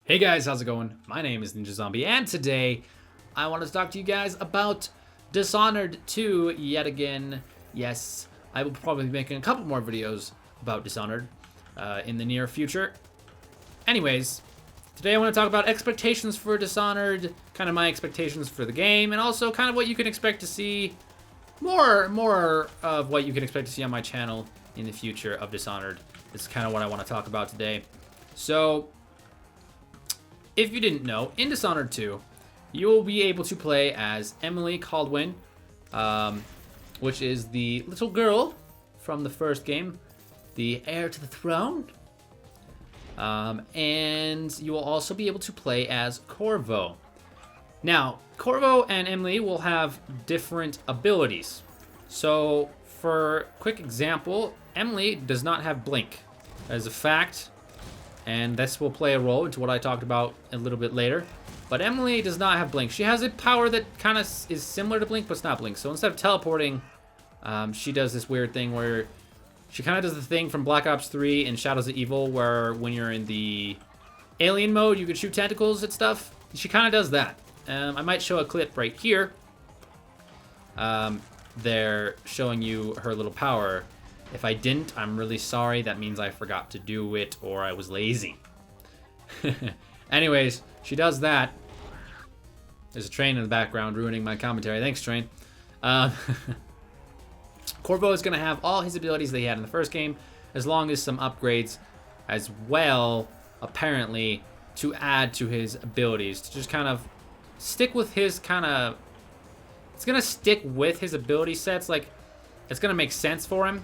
Hey guys, how's it going? My name is NinjaZombie, and today I want to talk to you guys about Dishonored 2 yet again. Yes, I will probably be making a couple more videos about Dishonored in the near future. Anyways, today I want to talk about expectations for Dishonored, kind of my expectations for the game, and also kind of what you can expect to see, more of what you can expect to see on my channel in the future of Dishonored. This is kind of what I want to talk about today. So, if you didn't know, in Dishonored 2, you will be able to play as Emily Caldwin, which is the little girl from the first game, the heir to the throne. And you will also be able to play as Corvo. Now, Corvo and Emily will have different abilities. So, for quick example, Emily does not have Blink. That is a fact. And this will play a role into what I talked about a little bit later. But Emily does not have Blink. She has a power that kind of is similar to Blink, but it's not Blink. So instead of teleporting, she does this weird thing where she kind of does the thing from Black Ops 3 and Shadows of Evil, where when you're in the alien mode, you can shoot tentacles at stuff. She kind of does that. I might show a clip right here. They're showing you her little power. If I didn't, I'm really sorry. That means I forgot to do it or I was lazy. Anyways, she does that. There's a train in the background ruining my commentary. Thanks, train. Corvo is going to have all his abilities that he had in the first game, as long as some upgrades as well, apparently, to add to his abilities. To just kind of stick with his kind of... It's going to stick with his ability sets. Like, it's going to make sense for him.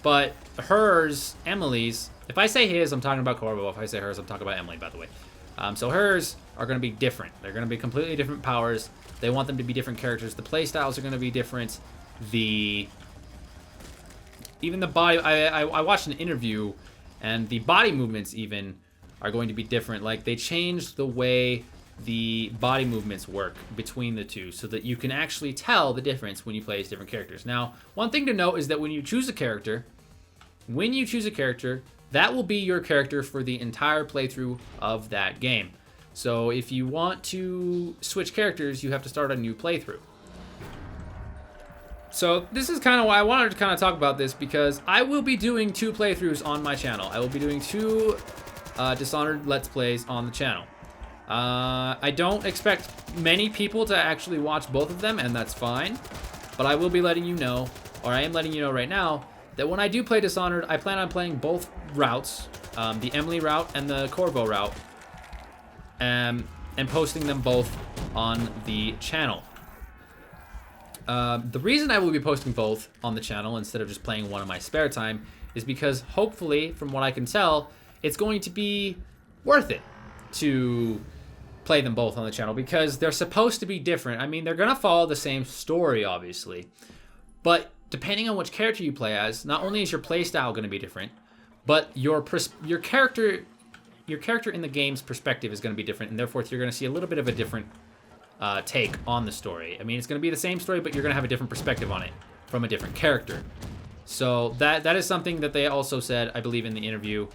But hers, Emily's, if I say his, I'm talking about Corvo. If I say hers, I'm talking about Emily, by the way. So hers are going to be different. They're going to be completely different powers. They want them to be different characters. The playstyles are going to be different. Even the body, I watched an interview, and the body movements even are going to be different. Like, they changed the way the body movements work between the two so that you can actually tell the difference when you play as different characters. Now, one thing to note is that when you choose a character, that will be your character for the entire playthrough of that game. So if you want to switch characters, you have to start a new playthrough. So this is kind of why I wanted to kind of talk about this, because I will be doing 2 playthroughs on my channel. I will be doing 2 Dishonored Let's Plays on the channel. I don't expect many people to actually watch both of them, and that's fine. But I will be letting you know, or I am letting you know right now, that when I do play Dishonored, I plan on playing both routes, the Emily route and the Corvo route, and posting them both on the channel. The reason I will be posting both on the channel instead of just playing one in my spare time is because hopefully, from what I can tell, it's going to be worth it to play them both on the channel, because they're supposed to be different. I mean, they're gonna follow the same story, obviously, but depending on which character you play as, not only is your playstyle gonna be different, but your character in the game's perspective is gonna be different, and therefore you're gonna see a little bit of a different take on the story. I mean, it's gonna be the same story, but you're gonna have a different perspective on it from a different character. So that is something that they also said, I believe, in the interview.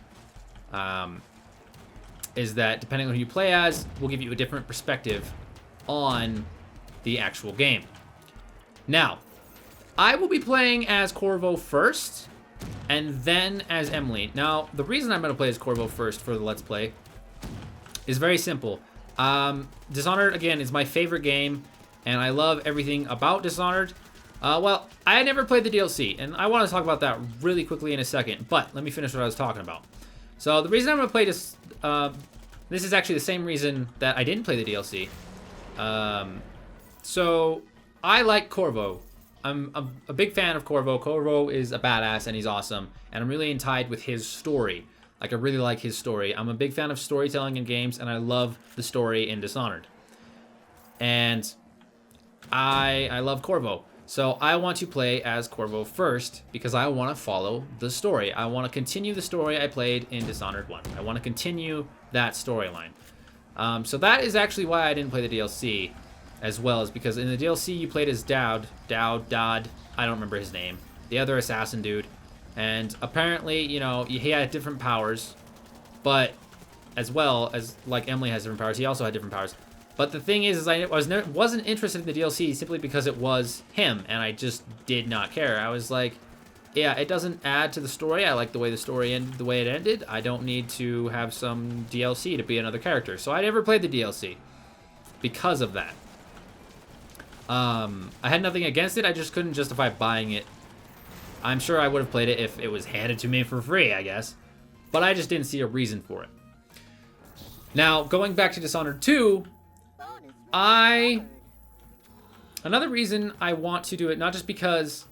Is that depending on who you play as, will give you a different perspective on the actual game. Now, I will be playing as Corvo first, and then as Emily. Now, the reason I'm going to play as Corvo first for the Let's Play is very simple. Dishonored, again, is my favorite game, and I love everything about Dishonored. Well, I had never played the DLC, and I want to talk about that really quickly in a second, but let me finish what I was talking about. So the reason I'm going to play this, this is actually the same reason that I didn't play the DLC. So I like Corvo. I'm a big fan of Corvo. Corvo is a badass and he's awesome, and I'm really tied with his story. Like, I really like his story. I'm a big fan of storytelling in games, and I love the story in Dishonored. And I love Corvo. So I want to play as Corvo first because I want to follow the story. I want to continue the story I played in Dishonored 1. I want to continue that storyline. So that is actually why I didn't play the DLC as well, as because in the DLC you played as Dowd, I don't remember his name, the other assassin dude. And apparently, you know, he had different powers, but as well as, like, Emily has different powers. He also had different powers. But the thing is I wasn't interested in the DLC simply because it was him, and I just did not care. I was like, yeah, it doesn't add to the story. I like the way the story ended, the way it ended. I don't need to have some DLC to be another character. So I never played the DLC because of that. I had nothing against it. I just couldn't justify buying it. I'm sure I would have played it if it was handed to me for free, I guess. But I just didn't see a reason for it. Now, going back to Dishonored 2, another reason I want to do it, not just because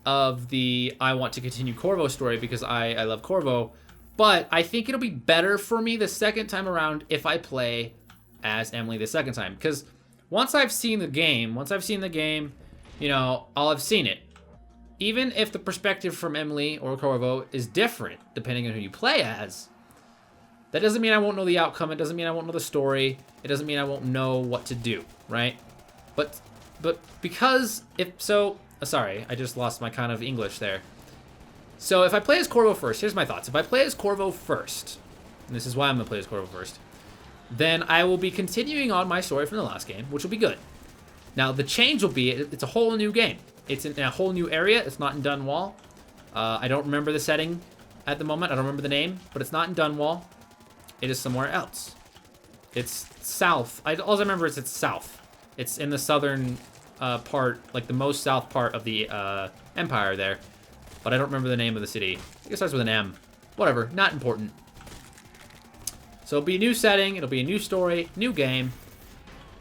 of the I want to continue Corvo story, because I love Corvo, but I think it'll be better for me the second time around if I play as Emily the second time. Because once I've seen the game, you know, I'll have seen it. Even if the perspective from Emily or Corvo is different, depending on who you play as, that doesn't mean I won't know the outcome. It doesn't mean I won't know the story. It doesn't mean I won't know what to do, right? But because sorry, I just lost my kind of English there. So if I play as Corvo first, here's my thoughts. If I play as Corvo first, and this is why I'm gonna play as Corvo first, then I will be continuing on my story from the last game, which will be good. Now the change will be, it's a whole new game. It's in a whole new area. It's not in Dunwall. I don't remember the setting at the moment. I don't remember the name, but it's not in Dunwall. It is somewhere else. It's south. All I remember is it's south. It's in the southern part, like the most south part of the Empire there. But I don't remember the name of the city. I think it starts with an M. Whatever, not important. So it'll be a new setting. It'll be a new story, new game.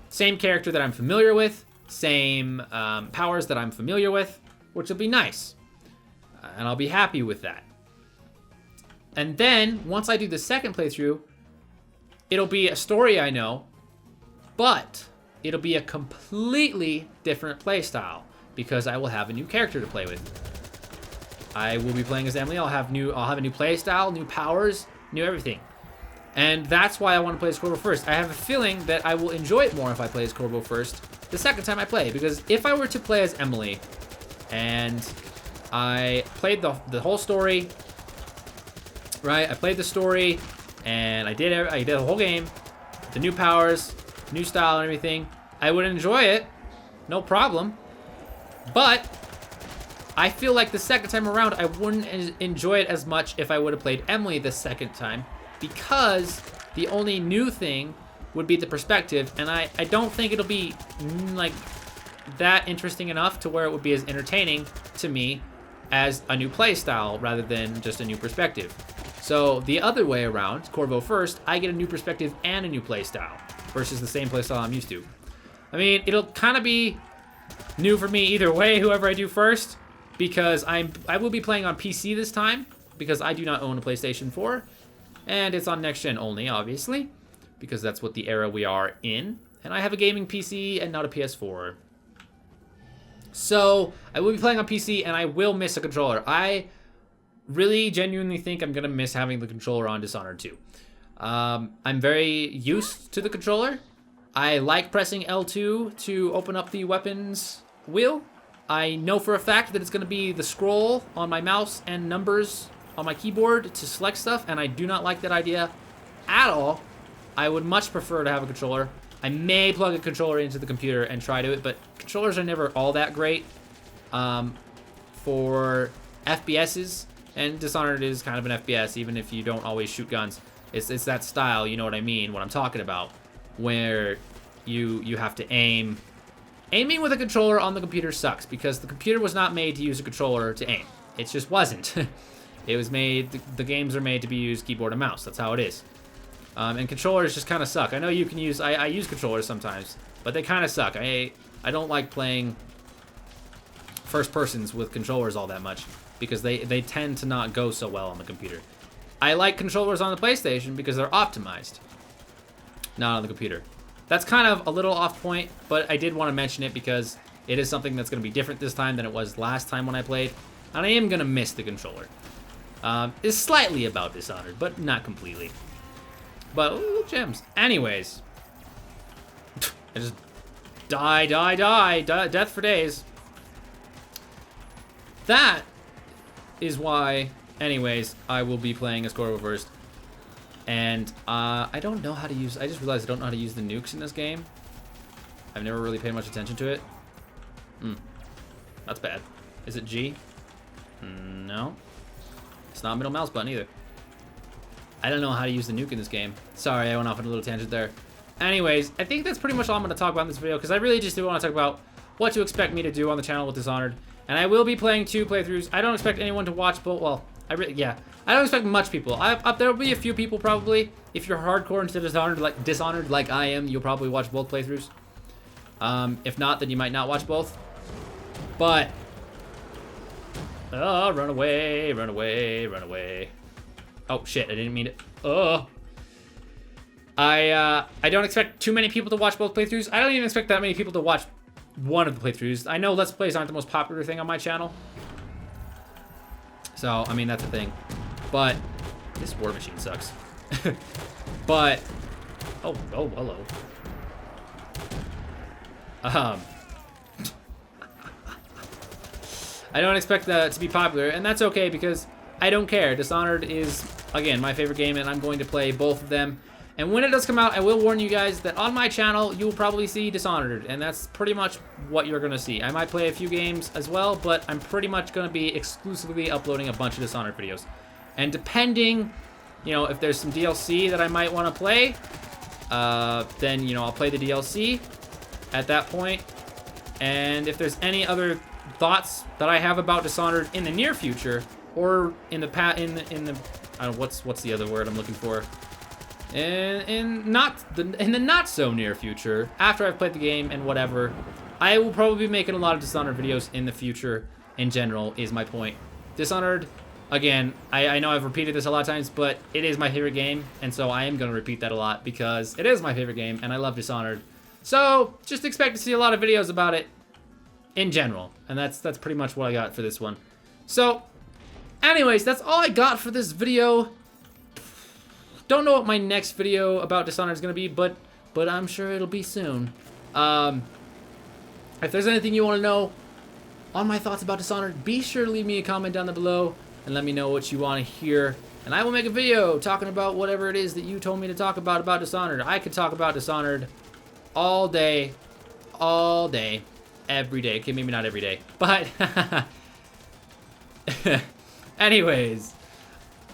Same character that I'm familiar with. Same powers that I'm familiar with, which will be nice. And I'll be happy with that. And then, once I do the second playthrough, it'll be a story I know, but it'll be a completely different playstyle because I will have a new character to play with. I will be playing as Emily. I'll have a new playstyle, new powers, new everything. And that's why I want to play as Corvo first. I have a feeling that I will enjoy it more if I play as Corvo first the second time I play, because if I were to play as Emily and I played the whole story, right? I played the story and I did the whole game, the new powers, new style and everything. I would enjoy it, no problem. But I feel like the second time around, I wouldn't enjoy it as much if I would have played Emily the second time, because the only new thing would be the perspective, and I don't think it'll be like that interesting enough to where it would be as entertaining to me as a new play style rather than just a new perspective. So the other way around, Corvo first, I get a new perspective and a new play style versus the same play style I'm used to. I mean, it'll kind of be new for me either way, whoever I do first, because I will be playing on PC this time because I do not own a PlayStation 4, and it's on next gen only, obviously, because that's what the era we are in. And I have a gaming PC and not a PS4. So I will be playing on PC, and I will miss a controller. I really genuinely think I'm gonna miss having the controller on Dishonored 2. I'm very used to the controller. I like pressing L2 to open up the weapons wheel. I know for a fact that it's gonna be the scroll on my mouse and numbers on my keyboard to select stuff, and I do not like that idea at all. I would much prefer to have a controller. I may plug a controller into the computer and try to it, but controllers are never all that great for FPSs, and Dishonored is kind of an FPS, even if you don't always shoot guns. It's that style, you know what I mean, what I'm talking about, where you have to aim. Aiming with a controller on the computer sucks, because the computer was not made to use a controller to aim. It just wasn't. It was made, the games are made to be used keyboard and mouse. That's how it is. And controllers just kind of suck. I know you can use, I use controllers sometimes, but they kind of suck. I don't like playing first persons with controllers all that much, because they tend to not go so well on the computer. I like controllers on the PlayStation because they're optimized, not on the computer. That's kind of a little off point, but I did want to mention it because it is something that's going to be different this time than it was last time when I played, and I am going to miss the controller. It's slightly about Dishonored, but not completely. But, ooh, gems. Anyways. I just die, death for days. That is why, anyways, I will be playing as Corvo first. And I don't know how to use, I just realized I don't know how to use the nukes in this game. I've never really paid much attention to it. That's bad. Is it G? No. It's not middle mouse button either. I don't know how to use the nuke in this game. Sorry, I went off on a little tangent there. Anyways, I think that's pretty much all I'm going to talk about in this video, because I really just do want to talk about what to expect me to do on the channel with Dishonored. And I will be playing 2 playthroughs. I don't expect anyone to watch both. Well, I don't expect much people. There will be a few people probably. If you're hardcore into Dishonored like I am, you'll probably watch both playthroughs. If not, then you might not watch both. But oh, run away, run away, run away. Oh shit, I didn't mean it. Oh. I don't expect too many people to watch both playthroughs. I don't even expect that many people to watch one of the playthroughs. I know Let's Plays aren't the most popular thing on my channel. So, I mean, that's a thing. But this war machine sucks. But oh, hello. I don't expect that to be popular, and that's okay because I don't care. Dishonored is, again, my favorite game, and I'm going to play both of them. And when it does come out, I will warn you guys that on my channel, you will probably see Dishonored, and that's pretty much what you're going to see. I might play a few games as well, but I'm pretty much going to be exclusively uploading a bunch of Dishonored videos. And depending, you know, if there's some DLC that I might want to play, then, you know, I'll play the DLC at that point. And if there's any other thoughts that I have about Dishonored in the near future, or in the I don't know, what's the other word I'm looking for? In the not so near future, after I've played the game and whatever, I will probably be making a lot of Dishonored videos in the future. In general, is my point. Dishonored, again, I know I've repeated this a lot of times, but it is my favorite game, and so I am gonna repeat that a lot because it is my favorite game, and I love Dishonored. So just expect to see a lot of videos about it in general, and that's pretty much what I got for this one. So, anyways, that's all I got for this video. Don't know what my next video about Dishonored is going to be, but I'm sure it'll be soon. If there's anything you want to know on my thoughts about Dishonored, be sure to leave me a comment down below and let me know what you want to hear. And I will make a video talking about whatever it is that you told me to talk about Dishonored. I could talk about Dishonored all day, every day. Okay, maybe not every day, but anyways,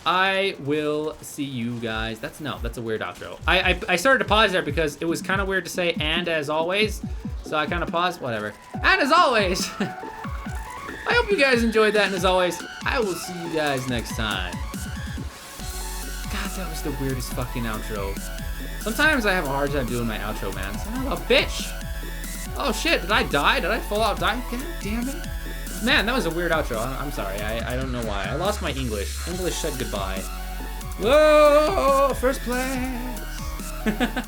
I will see you guys. That's a weird outro. I started to pause there because it was kind of weird to say "and as always," so I kind of paused. Whatever. And as always, I hope you guys enjoyed that. And as always, I will see you guys next time. God, that was the weirdest fucking outro. Sometimes I have a hard time doing my outro, man. Son of a bitch. Oh shit! Did I die? Did I full out die? God damn it. Man, that was a weird outro. I'm sorry. I don't know why. I lost my English. English said goodbye. Whoa! First place!